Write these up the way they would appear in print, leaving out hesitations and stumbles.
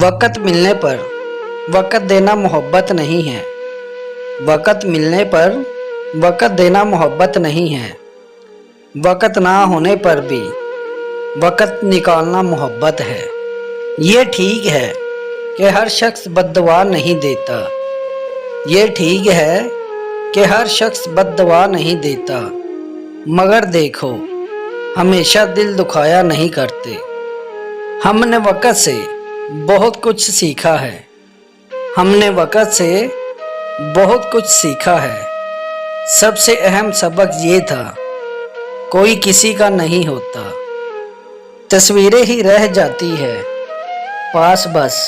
वक़्त मिलने पर वक़्त देना मोहब्बत नहीं है। वक़्त मिलने पर वक़्त देना मोहब्बत नहीं है। वक़्त ना होने पर भी वक़्त निकालना मोहब्बत है। ये ठीक है कि हर शख्स बद्दुआ नहीं देता। ये ठीक है कि हर शख्स बद्दुआ नहीं देता, मगर देखो हमेशा दिल दुखाया नहीं करते। हमने वक़्त से बहुत कुछ सीखा है। हमने वक़्त से बहुत कुछ सीखा है। सबसे अहम सबक ये था, कोई किसी का नहीं होता। तस्वीरें ही रह जाती है पास बस।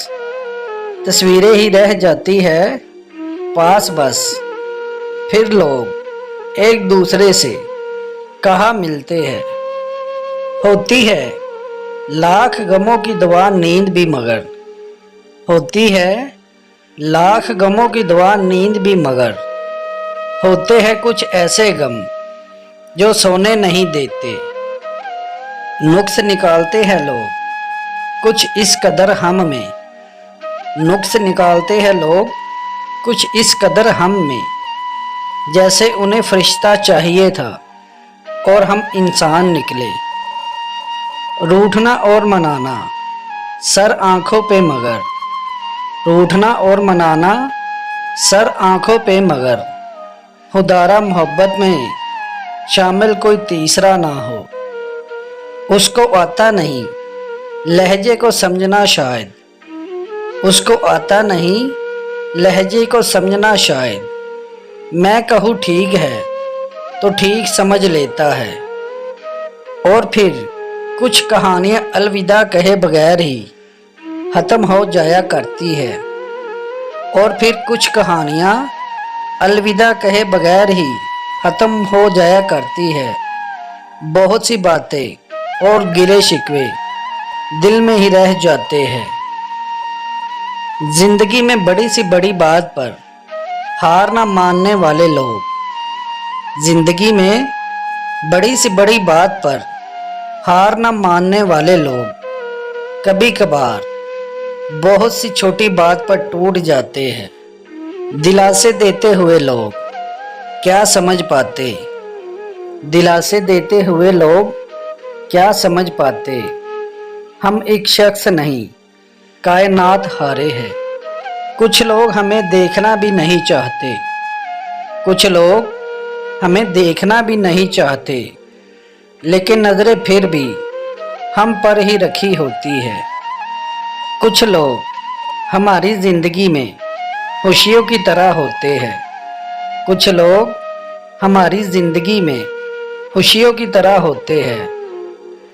तस्वीरें ही रह जाती है पास बस। फिर लोग एक दूसरे से कहाँ मिलते हैं। होती है लाख गमों की दवा नींद भी मगर। होती है लाख गमों की दवा नींद भी मगर। होते हैं कुछ ऐसे गम जो सोने नहीं देते। नुक्स निकालते हैं लोग कुछ इस कदर हम में। नुक्स निकालते हैं लोग कुछ इस कदर हम में, जैसे उन्हें फरिश्ता चाहिए था और हम इंसान निकले। रूठना और मनाना सर आंखों पे मगर। रूठना और मनाना सर आंखों पे मगर। खुदारा मोहब्बत में शामिल कोई तीसरा ना हो। उसको आता नहीं लहजे को समझना शायद। उसको आता नहीं लहजे को समझना शायद। मैं कहूँ ठीक है तो ठीक समझ लेता है। और फिर कुछ कहानियाँ अलविदा कहे बगैर ही ख़त्म हो जाया करती है। और फिर कुछ कहानियाँ अलविदा कहे बगैर ही ख़त्म हो जाया करती है। बहुत सी बातें और गिले शिकवे दिल में ही रह जाते हैं। जिंदगी में बड़ी सी बड़ी बात पर हार ना मानने वाले लोग। जिंदगी में बड़ी सी बड़ी बात पर हार ना मानने वाले लोग कभी कभार बहुत सी छोटी बात पर टूट जाते हैं। दिलासे देते हुए लोग क्या समझ पाते। दिलासे देते हुए लोग क्या समझ पाते। हम एक शख्स नहीं कायनात हारे हैं। कुछ लोग हमें देखना भी नहीं चाहते। कुछ लोग हमें देखना भी नहीं चाहते, लेकिन नज़रें फिर भी हम पर ही रखी होती है। कुछ लोग हमारी ज़िंदगी में खुशियों की तरह होते हैं। कुछ लोग हमारी ज़िंदगी में खुशियों की तरह होते हैं,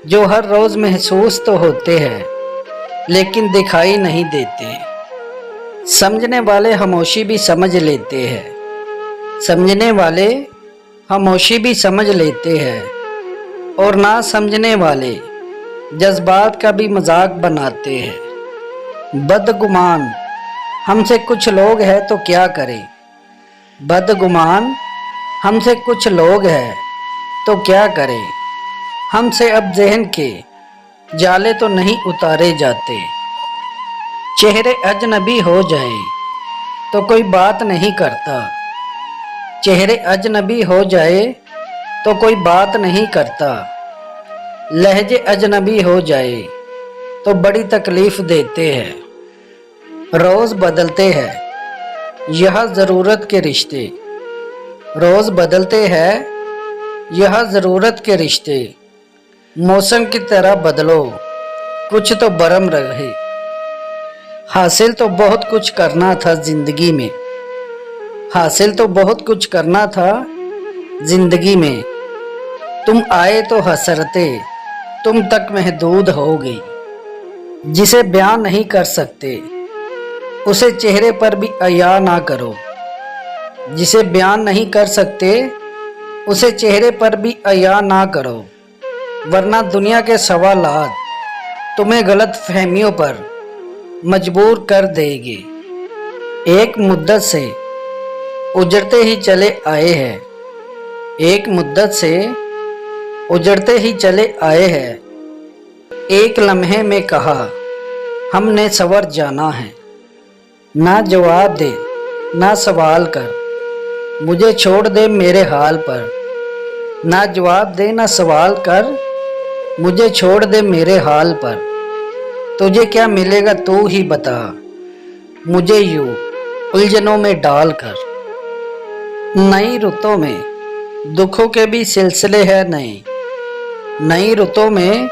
जो हर रोज़ महसूस तो होते हैं लेकिन दिखाई नहीं देते। समझने वाले खामोशी भी समझ लेते हैं। समझने वाले खामोशी भी समझ लेते हैं, और ना समझने वाले जज्बात का भी मजाक बनाते हैं। बदगुमान हमसे कुछ लोग हैं तो क्या करें। बदगुमान हमसे कुछ लोग हैं तो क्या करें। हमसे अब ज़हन के जाले तो नहीं उतारे जाते। चेहरे अजनबी हो जाए तो कोई बात नहीं करता। चेहरे अजनबी हो जाए तो कोई बात नहीं करता। लहजे अजनबी हो जाए तो बड़ी तकलीफ देते हैं। रोज़ बदलते हैं यह ज़रूरत के रिश्ते। रोज़ बदलते हैं यह ज़रूरत के रिश्ते। मौसम की तरह बदलो कुछ तो बरम रहे। हासिल तो बहुत कुछ करना था ज़िंदगी में। हासिल तो बहुत कुछ करना था ज़िंदगी में। तुम आए तो हसरतें तुम तक महदूद हो गई। जिसे बयान नहीं कर सकते उसे चेहरे पर भी अया ना करो। जिसे बयान नहीं कर सकते उसे चेहरे पर भी अया ना करो, वरना दुनिया के सवालात तुम्हें गलत फहमियों पर मजबूर कर देंगे। एक मुद्दत से उजड़ते ही चले आए हैं। एक मुद्दत से उजड़ते ही चले आए हैं। एक लम्हे में कहा हमने सवर जाना है। ना जवाब दे ना सवाल कर, मुझे छोड़ दे मेरे हाल पर। ना जवाब दे ना सवाल कर, मुझे छोड़ दे मेरे हाल पर। तुझे क्या मिलेगा तू ही बता, मुझे यूं उलझनों में डाल कर। नई रुतों में दुखों के भी सिलसिले हैं नए, नई रुतों में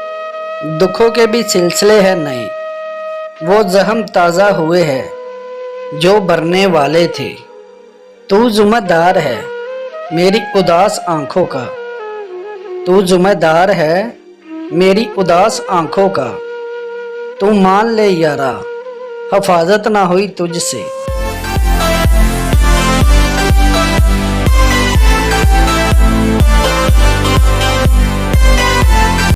दुखों के भी सिलसिले हैं नए। वो जख्म ताज़ा हुए हैं जो भरने वाले थे। तू ज़िम्मेदार है मेरी उदास आंखों का, तू ज़िम्मेदार है मेरी उदास आंखों का। तू मान ले यारा हिफाजत ना हुई तुझसे।